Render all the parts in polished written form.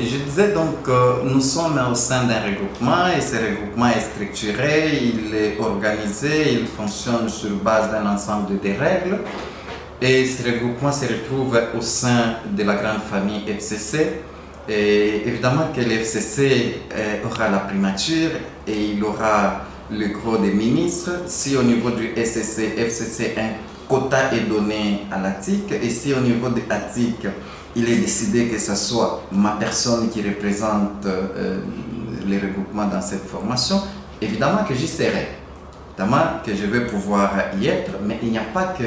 je disais donc que nous sommes au sein d'un regroupement et ce regroupement est structuré, il est organisé, il fonctionne sur base d'un ensemble de règles et ce regroupement se retrouve au sein de la grande famille FCC. Et évidemment que l'FCC aura la primature et il aura le gros des ministres. Si au niveau du FCC, un quota est donné à l'ATIC et si au niveau de l'ATIC, il est décidé que ce soit ma personne qui représente les regroupements dans cette formation, évidemment que j'y serai. Évidemment que je vais pouvoir y être, mais il n'y a pas que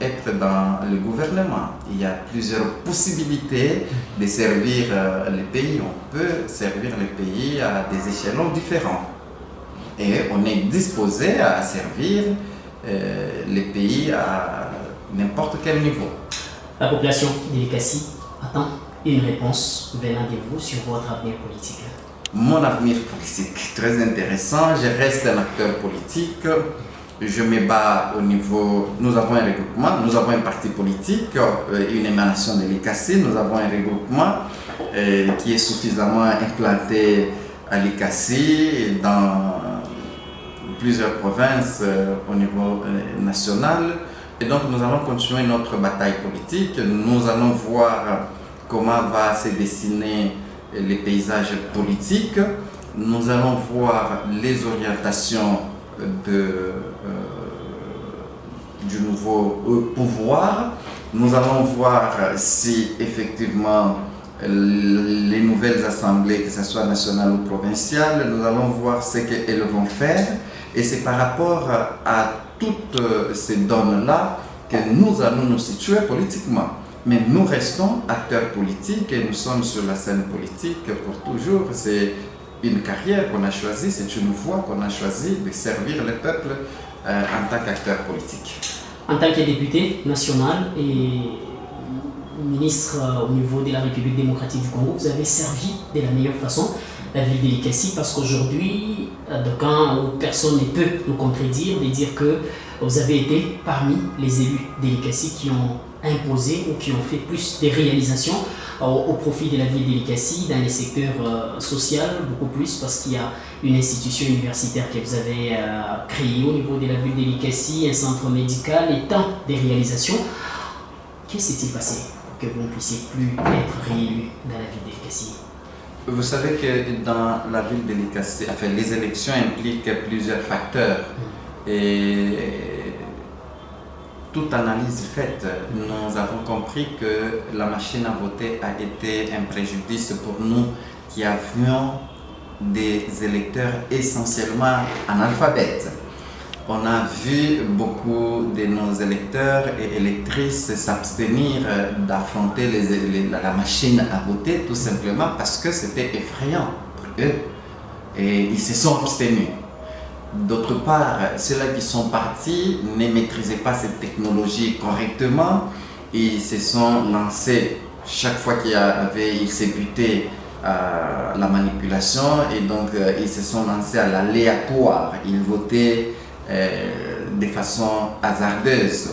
être dans le gouvernement. Il y a plusieurs possibilités de servir le pays. On peut servir le pays à des échelons différents. Et on est disposé à servir les pays à n'importe quel niveau. La population d'Elikassi attend une réponse venant de vous sur votre avenir politique. Mon avenir politique, très intéressant. Je reste un acteur politique. Je me bats au niveau... Nous avons un regroupement, nous avons un parti politique, une émanation de l'Elikassi. Nous avons un regroupement qui est suffisamment implanté à l'Elikassi dans plusieurs provinces au niveau national. Et donc nous allons continuer notre bataille politique. Nous allons voir comment va se dessiner les paysages politiques. Nous allons voir les orientations du nouveau pouvoir. Nous allons voir si effectivement les nouvelles assemblées, que ce soit nationales ou provinciales, nous allons voir ce qu'elles vont faire. Et c'est par rapport à toutes ces donnes-là que nous allons nous situer politiquement. Mais nous restons acteurs politiques et nous sommes sur la scène politique pour toujours. C'est une carrière qu'on a choisie, c'est une voie qu'on a choisie de servir le peuple en tant qu'acteur politique. En tant que député national et ministre au niveau de la République démocratique du Congo, vous avez servi de la meilleure façon la ville d'Elikassi parce qu'aujourd'hui, personne ne peut nous contredire de dire que vous avez été parmi les élus d'Elikassi qui ont imposé ou qui ont fait plus de réalisations au profit de la ville d'Elikassi dans les secteurs sociaux, beaucoup plus parce qu'il y a une institution universitaire que vous avez créée au niveau de la ville d'Elikassi, un centre médical et tant de réalisations. Qu'est-ce qui s'est passé pour que vous ne puissiez plus être réélu dans la ville d'Elikassi? Vous savez que dans la ville d'Elikassi, enfin, les élections impliquent plusieurs facteurs. Et toute analyse faite, nous avons compris que la machine à voter a été un préjudice pour nous qui avions des électeurs essentiellement analphabètes. On a vu beaucoup de nos électeurs et électrices s'abstenir d'affronter la machine à voter tout simplement parce que c'était effrayant pour eux et ils se sont abstenus. D'autre part, ceux-là qui sont partis ne maîtrisaient pas cette technologie correctement. Ils se sont lancés chaque fois ils s'ébutaient à la manipulation et donc ils se sont lancés à l'aléatoire. Ils votaient de façon hasardeuse.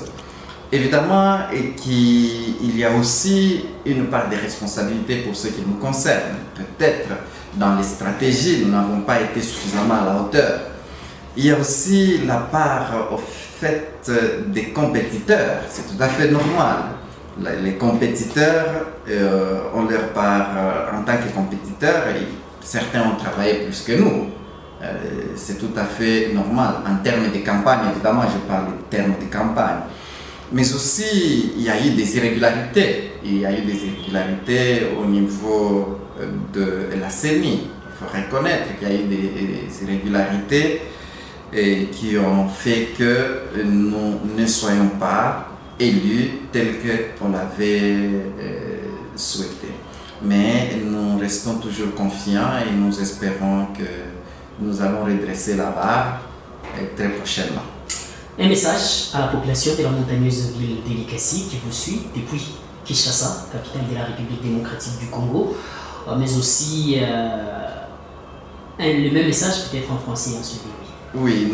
Évidemment, il y a aussi une part de responsabilité pour ce qui nous concerne. Peut-être dans les stratégies, nous n'avons pas été suffisamment à la hauteur. Il y a aussi la part au fait des compétiteurs, c'est tout à fait normal. Les compétiteurs ont leur part en tant que compétiteurs, certains ont travaillé plus que nous. C'est tout à fait normal. En termes de campagne, évidemment, je parle de termes de campagne. Mais aussi, il y a eu des irrégularités. Il y a eu des irrégularités au niveau de la CENI. Il faut reconnaître qu'il y a eu des irrégularités qui ont fait que nous ne soyons pas élus tels qu'on l'avait souhaité. Mais nous restons toujours confiants et nous espérons que nous allons redresser la barre très prochainement. Un message à la population de la montagneuse ville d'Elikassi qui vous suit depuis Kinshasa, capitale de la République démocratique du Congo, mais aussi le même message peut-être en français et en suivi. Oui,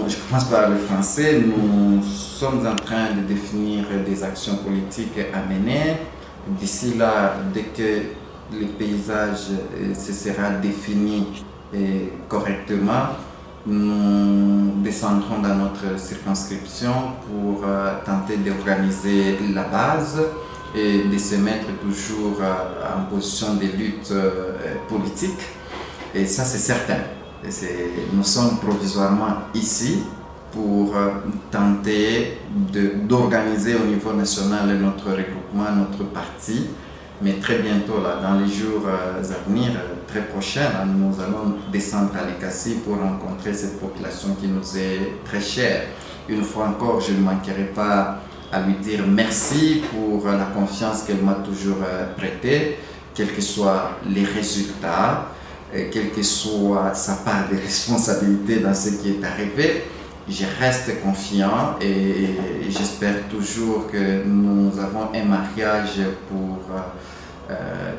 je commence par le français. Nous sommes en train de définir des actions politiques à mener. D'ici là, dès que les paysages se sera défini correctement, nous descendrons dans notre circonscription pour tenter d'organiser la base et de se mettre toujours en position de lutte politique. Et ça, c'est certain. Nous sommes provisoirement ici pour tenter d'organiser au niveau national notre regroupement, notre parti. Mais très bientôt, là, dans les jours à venir, très prochains, là, nous allons descendre à Likasi pour rencontrer cette population qui nous est très chère. Une fois encore, je ne manquerai pas à lui dire merci pour la confiance qu'elle m'a toujours prêtée, quels que soient les résultats, quelle que soit sa part de responsabilité dans ce qui est arrivé. Je reste confiant et j'espère toujours que nous avons un mariage pour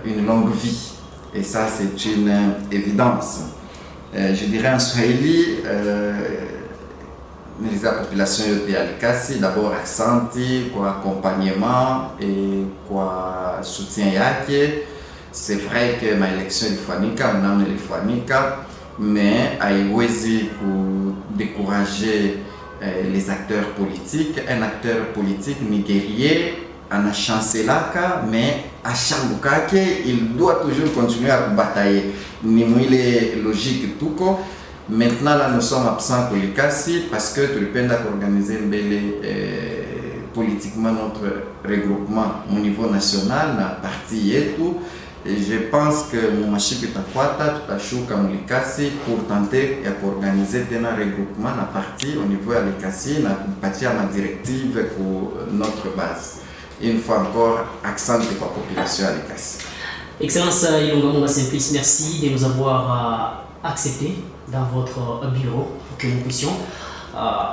une longue vie. Et ça, c'est une évidence. Je dirais en Swahili, la population yote ya Likasi d'abord asante kwa accompagnement et kwa soutien yake. C'est vrai que ma élection ilifanyika, mnamo ilifanyika, mais haiwezi décourager les acteurs politiques. Un acteur politique nigérien anachancelaka, mais ashambukake, il doit toujours continuer à batailler. Ni mwile logique tuko. Maintenant là nous sommes absents pour Likasi parce que tu peux organiser politiquement notre regroupement au niveau national, na parti et tout. Et je pense que Mumashiki Tafuata, tutashuka Likasi pour tenter et pour organiser un regroupement na parti au niveau de Likasi, na kupatia ma directive pour notre base. Une fois encore, accent de la population à Likasi. Excellence Ilunga Munga Simplice, merci de nous avoir accepté dans votre bureau pour que nous puissions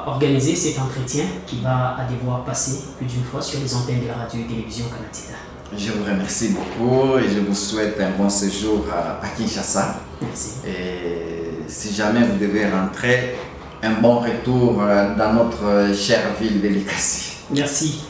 organiser cet entretien qui va devoir passer plus d'une fois sur les antennes de la radio et télévision canadienne. Je vous remercie beaucoup et je vous souhaite un bon séjour à Kinshasa. Merci. Et si jamais vous devez rentrer, un bon retour dans notre chère ville de Likasi. Merci.